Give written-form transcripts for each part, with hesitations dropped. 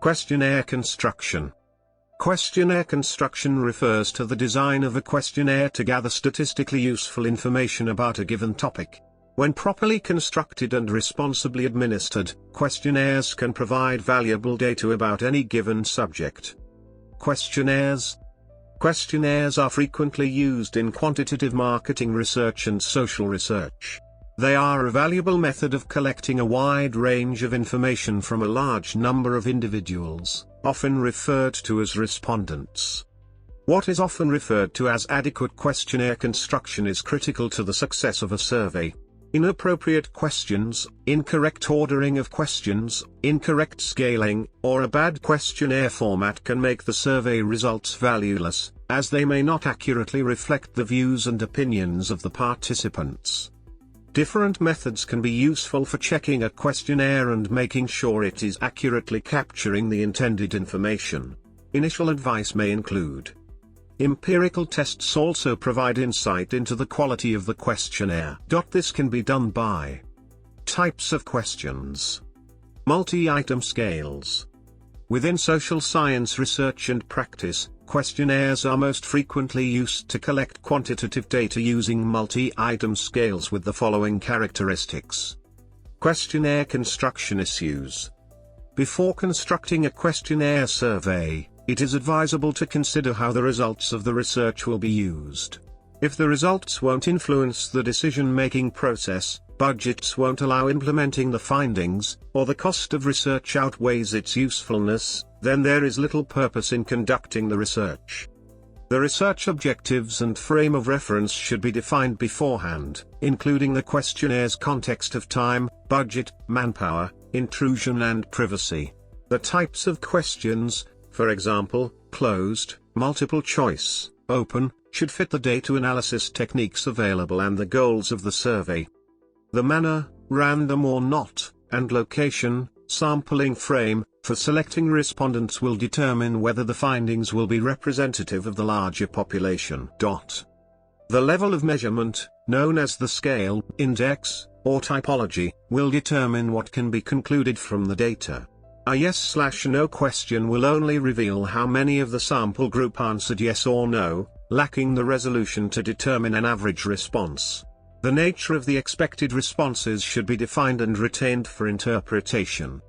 Questionnaire construction. Questionnaire construction refers to the design of a questionnaire to gather statistically useful information about a given topic. When properly constructed and responsibly administered, questionnaires can provide valuable data about any given subject. Questionnaires. Questionnaires are frequently used in quantitative marketing research and social research. They are a valuable method of collecting a wide range of information from a large number of individuals, often referred to as respondents. What is often referred to as adequate questionnaire construction is critical to the success of a survey. Inappropriate questions, incorrect ordering of questions, incorrect scaling, or a bad questionnaire format can make the survey results valueless, as they may not accurately reflect the views and opinions of the participants. Different methods can be useful for checking a questionnaire and making sure it is accurately capturing the intended information. Initial advice may include: empirical tests also provide insight into the quality of the questionnaire. This can be done by types of questions. Multi-item scales. Within social science research and practice, questionnaires are most frequently used to collect quantitative data using multi-item scales with the following characteristics. Questionnaire construction issues. Before constructing a questionnaire survey, it is advisable to consider how the results of the research will be used. If the results won't influence the decision-making process, budgets won't allow implementing the findings, or the cost of research outweighs its usefulness, then there is little purpose in conducting the research. The research objectives and frame of reference should be defined beforehand, including the questionnaires' context of time, budget, manpower, intrusion and privacy. The types of questions, for example, closed, multiple choice, open, should fit the data analysis techniques available and the goals of the survey. The manner, random or not, and location, sampling frame, for selecting respondents will determine whether the findings will be representative of the larger population. The level of measurement, known as the scale, index, or typology, will determine what can be concluded from the data. A yes/no question will only reveal how many of the sample group answered yes or no, lacking the resolution to determine an average response. The nature of the expected responses should be defined and retained for interpretation.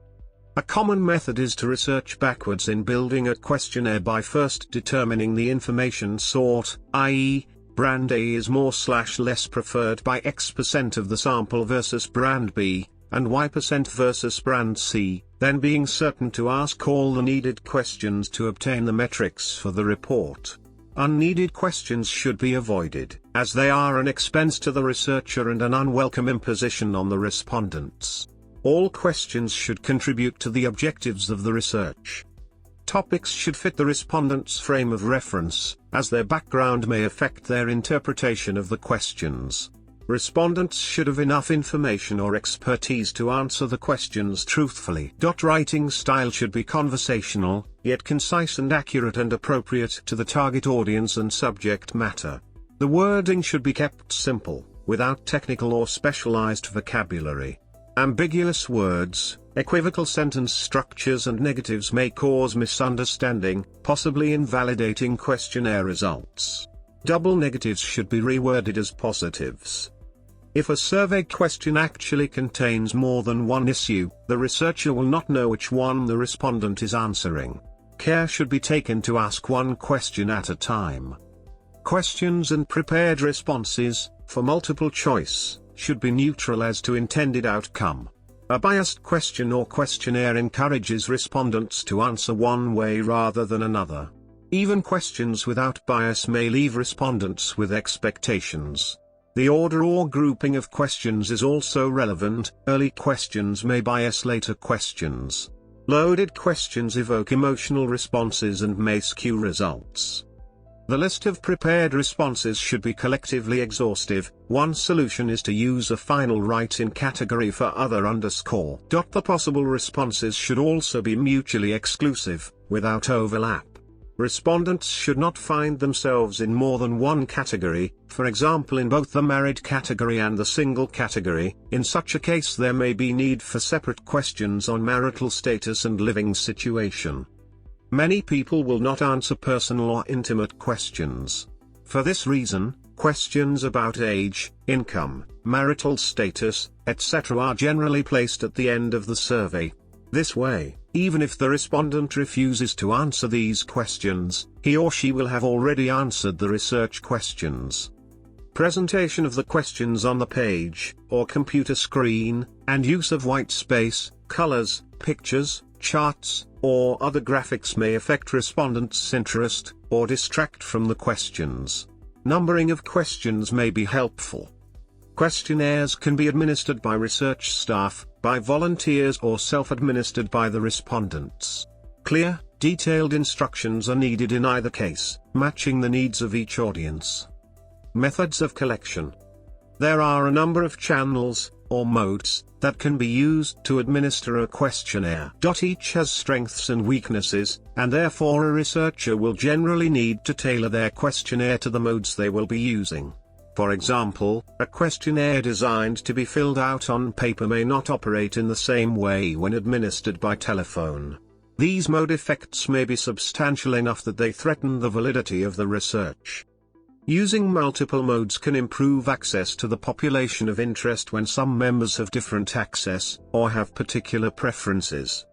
A common method is to research backwards in building a questionnaire by first determining the information sought, i.e., brand A is more/less preferred by X% of the sample versus brand B, and Y% versus brand C, then being certain to ask all the needed questions to obtain the metrics for the report. Unneeded questions should be avoided, as they are an expense to the researcher and an unwelcome imposition on the respondents. All questions should contribute to the objectives of the research. Topics should fit the respondent's frame of reference, as their background may affect their interpretation of the questions. Respondents should have enough information or expertise to answer the questions truthfully. Writing style should be conversational, yet concise and accurate and appropriate to the target audience and subject matter. The wording should be kept simple, without technical or specialized vocabulary. Ambiguous words, equivocal sentence structures and negatives may cause misunderstanding, possibly invalidating questionnaire results. Double negatives should be reworded as positives. If a survey question actually contains more than one issue, the researcher will not know which one the respondent is answering. Care should be taken to ask one question at a time. Questions and prepared responses, for multiple choice, should be neutral as to intended outcome. A biased question or questionnaire encourages respondents to answer one way rather than another. Even questions without bias may leave respondents with expectations. The order or grouping of questions is also relevant. Early questions may bias later questions. Loaded questions evoke emotional responses and may skew results. The list of prepared responses should be collectively exhaustive. One solution is to use a final write-in category for other _. The possible responses should also be mutually exclusive, without overlap. Respondents should not find themselves in more than one category, for example in both the married category and the single category. In such a case there may be need for separate questions on marital status and living situation. Many people will not answer personal or intimate questions. For this reason, questions about age, income, marital status, etc. are generally placed at the end of the survey. This way, even if the respondent refuses to answer these questions, he or she will have already answered the research questions. Presentation of the questions on the page, or computer screen, and use of white space, colors, pictures, charts, or other graphics may affect respondents' interest, or distract from the questions. Numbering of questions may be helpful. Questionnaires can be administered by research staff, by volunteers or self-administered by the respondents. Clear, detailed instructions are needed in either case, matching the needs of each audience. Methods of collection. There are a number of channels, or modes, that can be used to administer a questionnaire. Each has strengths and weaknesses, and therefore a researcher will generally need to tailor their questionnaire to the modes they will be using. For example, a questionnaire designed to be filled out on paper may not operate in the same way when administered by telephone. These mode effects may be substantial enough that they threaten the validity of the research. Using multiple modes can improve access to the population of interest when some members have different access, or have particular preferences.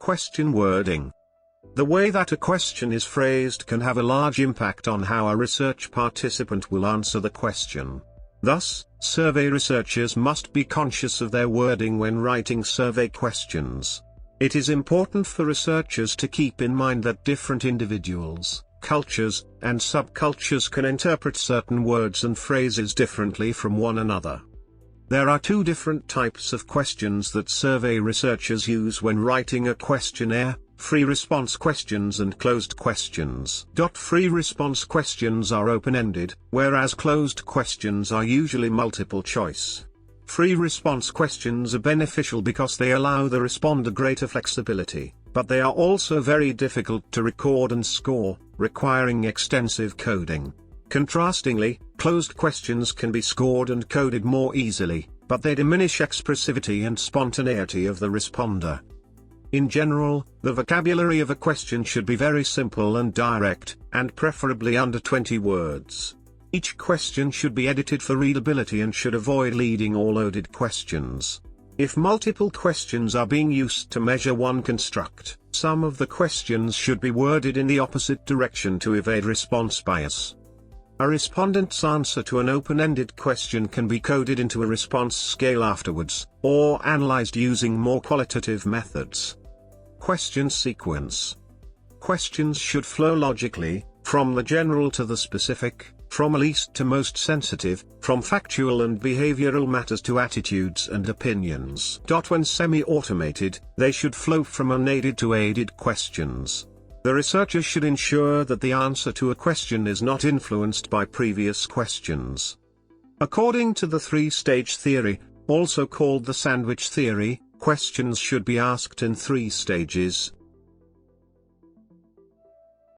Question wording. The way that a question is phrased can have a large impact on how a research participant will answer the question. Thus, survey researchers must be conscious of their wording when writing survey questions. It is important for researchers to keep in mind that different individuals, cultures, and subcultures can interpret certain words and phrases differently from one another. There are two different types of questions that survey researchers use when writing a questionnaire: free response questions and closed questions. Free response questions are open-ended, whereas closed questions are usually multiple choice. Free response questions are beneficial because they allow the responder greater flexibility, but they are also very difficult to record and score, requiring extensive coding. Contrastingly, closed questions can be scored and coded more easily, but they diminish expressivity and spontaneity of the responder. In general, the vocabulary of a question should be very simple and direct, and preferably under 20 words. Each question should be edited for readability and should avoid leading or loaded questions. If multiple questions are being used to measure one construct, some of the questions should be worded in the opposite direction to evade response bias. A respondent's answer to an open-ended question can be coded into a response scale afterwards, or analyzed using more qualitative methods. Question sequence. Questions should flow logically, from the general to the specific, from least to most sensitive, from factual and behavioral matters to attitudes and opinions. When semi-automated, they should flow from unaided to aided questions. The researcher should ensure that the answer to a question is not influenced by previous questions. According to the three-stage theory, also called the sandwich theory, questions should be asked in 3 stages.